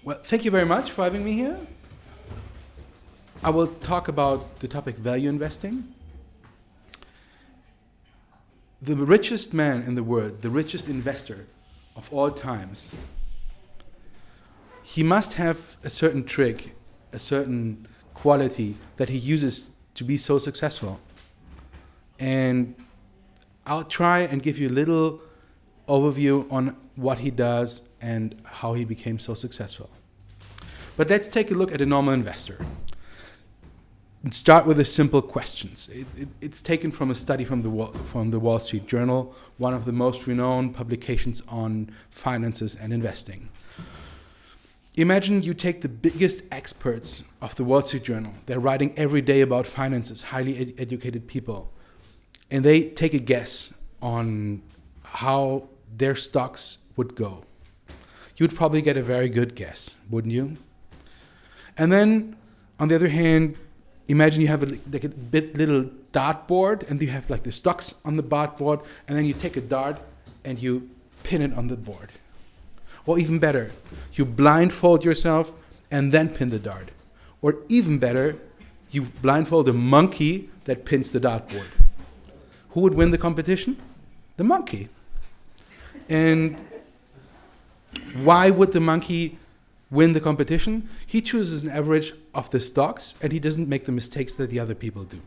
Well, thank you very much for having me here. I will talk about the topic value investing. The richest man in the world, the richest investor of all times, he must have a certain trick, a certain quality that he uses to be so successful. And I'll try and give you a little overview on what he does and how he became so successful. But let's take a look at a normal investor. And start with the simple questions. It's taken from a study from the Wall Street Journal, one of the most renowned publications on finances and investing. Imagine you take the biggest experts of the Wall Street Journal. They're writing every day about finances, highly educated people. And they take a guess on how their stocks would go. You'd probably get a very good guess, wouldn't you? And then, on the other hand, imagine you have a little dartboard, and you have like the stocks on the dartboard, and then you take a dart and you pin it on the board. Or even better, you blindfold yourself and then pin the dart. Or even better, you blindfold the monkey that pins the dartboard. Who would win the competition? The monkey. And why would the monkey win the competition? He chooses an average of the stocks and he doesn't make the mistakes that the other people do.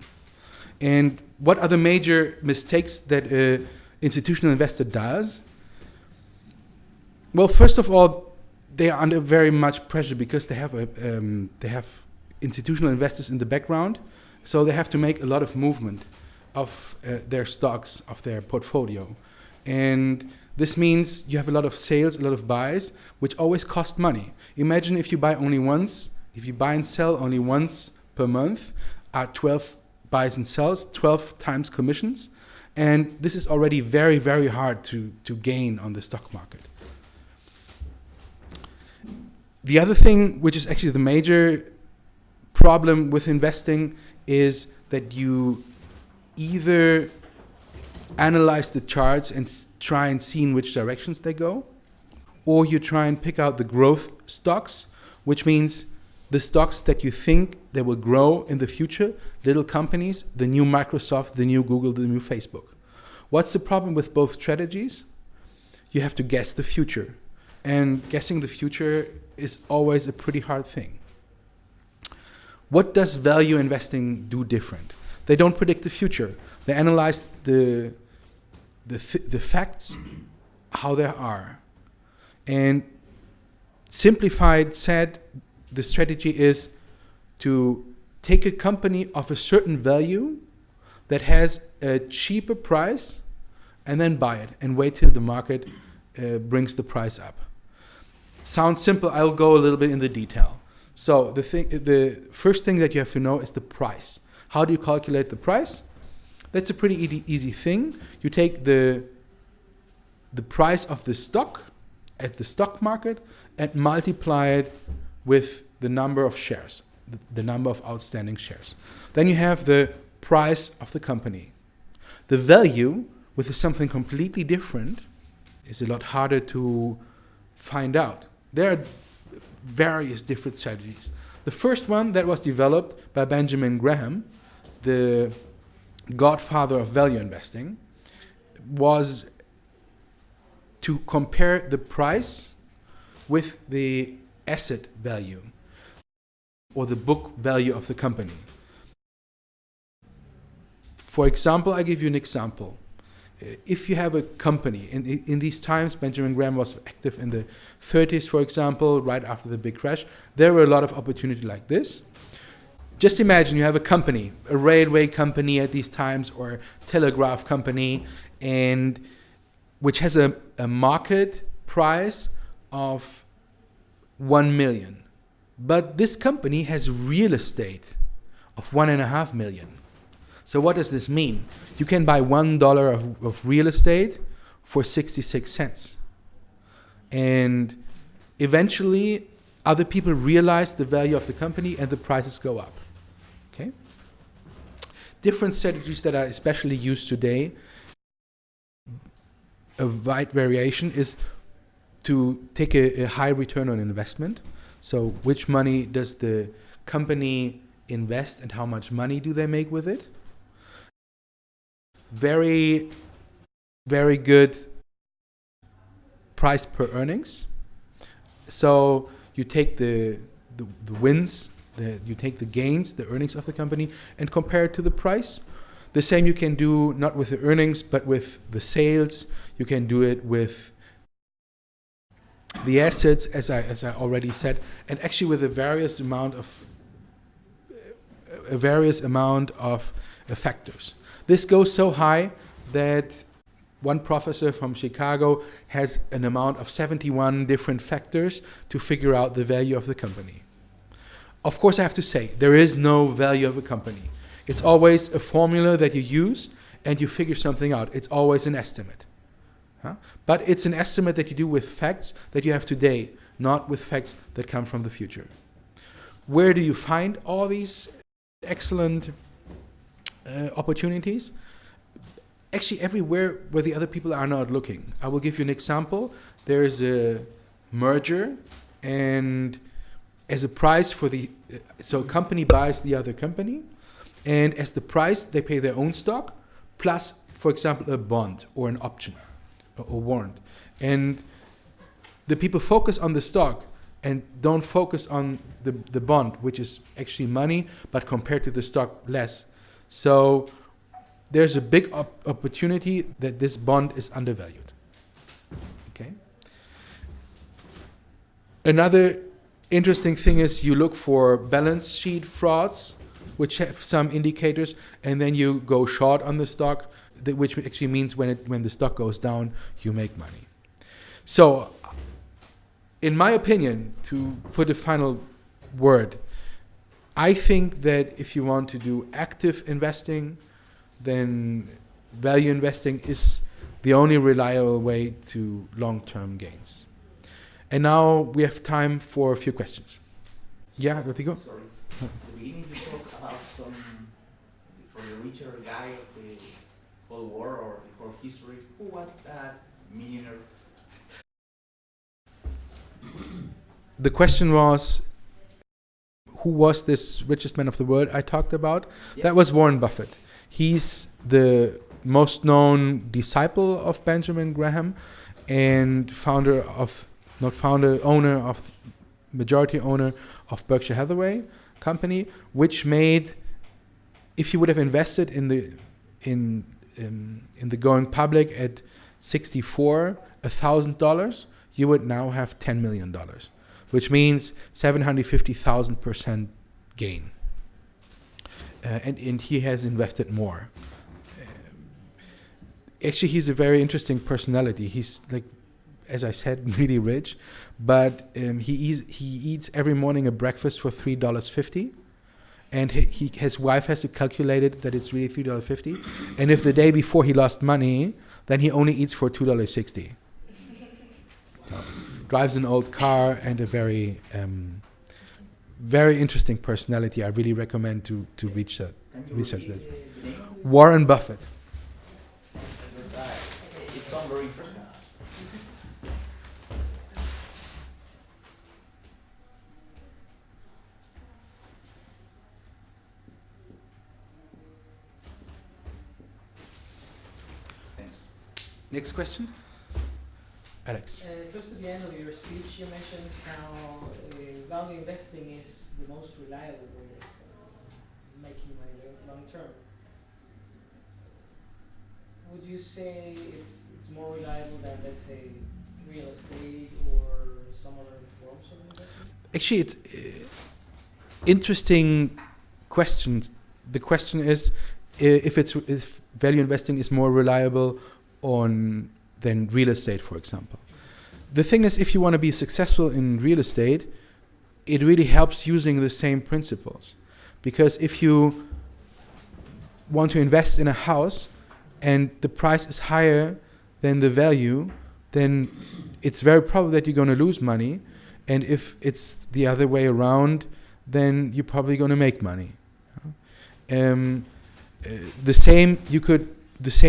And what are the major mistakes that an institutional investor does? Well, first of all, they are under very much pressure because they have institutional investors in the background, so they have to make a lot of movement of their stocks, of their portfolio. And this means you have a lot of sales, a lot of buys, which always cost money. Imagine if you buy only once, if you buy and sell only once per month, 12 buys and sells, 12 times commissions. And this is already very, very hard to gain on the stock market. The other thing, which is actually the major problem with investing, is that you either analyze the charts and try and see in which directions they go, or you try and pick out the growth stocks, which means the stocks that you think they will grow in the future, little companies, the new Microsoft, the new Google, the new Facebook. What's the problem with both strategies? You have to guess the future. And guessing the future is always a pretty hard thing. What does value investing do different? They don't predict the future. They analyze the facts, how they are. And simplified said, the strategy is to take a company of a certain value that has a cheaper price and then buy it and wait till the market brings the price up. Sounds simple. I'll go a little bit in the detail. So the first thing that you have to know is the price. How do you calculate the price? That's a pretty easy thing. You take the price of the stock at the stock market and multiply it with the number of shares, the number of outstanding shares. Then you have the price of the company. The value, which is something completely different, is a lot harder to find out. There are various different strategies. The first one that was developed by Benjamin Graham, the godfather of value investing, was to compare the price with the asset value or the book value of the company. For example, I give you an example. If you have a company, in these times, Benjamin Graham was active in the 30s, for example, right after the big crash, there were a lot of opportunity like this. Just imagine you have a company, a railway company at these times, or a telegraph company, and which has a market price of 1 million. But this company has real estate of 1.5 million. So what does this mean? You can buy $1 of real estate for 66 cents. And eventually, other people realize the value of the company and the prices go up. Okay? Different strategies that are especially used today, a wide variation, is to take a high return on investment. So which money does the company invest and how much money do they make with it? Very, very good price per earnings. So you take the wins, you take the gains, the earnings of the company, and compare it to the price. The same you can do not with the earnings, but with the sales. You can do it with the assets, as I already said, and actually with a various amount of factors. This goes so high that one professor from Chicago has an amount of 71 different factors to figure out the value of the company. Of course, I have to say, there is no value of a company. It's always a formula that you use and you figure something out. It's always an estimate. But it's an estimate that you do with facts that you have today, not with facts that come from the future. Where do you find all these excellent opportunities? Actually, everywhere where the other people are not looking. I will give you an example. There's a merger, and as a price for so a company buys the other company, and as the price, they pay their own stock, plus, for example, a bond or an option or warrant. And the people focus on the stock and don't focus on the bond, which is actually money, but compared to the stock, less. So there's a big opportunity that this bond is undervalued. Okay. Another interesting thing is you look for balance sheet frauds, which have some indicators, and then you go short on the stock, which actually means when the stock goes down, you make money. So, in my opinion, to put a final word, I think that if you want to do active investing, then value investing is the only reliable way to long-term gains. And now we have time for a few questions. Yeah, Rodrigo? Sorry. At the beginning you talked about for the richer guy of the whole war or the whole history, who was that millionaire? The question was, who was this richest man of the world I talked about? Yes. That was Warren Buffett. He's the most known disciple of Benjamin Graham and majority owner of Berkshire Hathaway company, which made, if you would have invested in the going public at $64,000, you would now have $10 million, which means 750,000% gain. And he has invested more. Actually, he's a very interesting personality. He's, like, as I said, really rich, but he eats every morning a breakfast for $3.50, and his wife has to calculate it that it's really $3.50. And if the day before he lost money, then he only eats for $2.60. So, drives an old car and a very very interesting personality. I really recommend to research this. Warren Buffett. It sounds very interesting. Thanks. Next question. Alex. Close to the end of your speech, you mentioned how value investing is the most reliable way of making money long term. Would you say it's more reliable than, let's say, real estate or some other forms of investment? Actually, it's interesting question. The question is if value investing is more reliable than real estate, for example. The thing is, if you want to be successful in real estate, it really helps using the same principles. Because if you want to invest in a house and the price is higher than the value, then it's very probable that you're going to lose money. And if it's the other way around, then you're probably going to make money. The same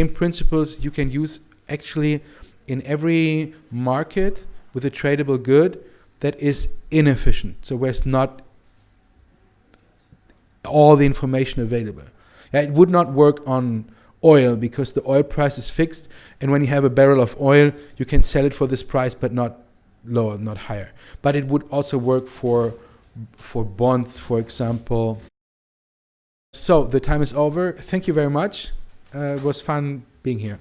principles you can use actually in every market with a tradable good, that is inefficient. So where it's not all the information available. Yeah, it would not work on oil because the oil price is fixed, and when you have a barrel of oil, you can sell it for this price, but not lower, not higher. But it would also work for bonds, for example. So the time is over. Thank you very much. It was fun being here.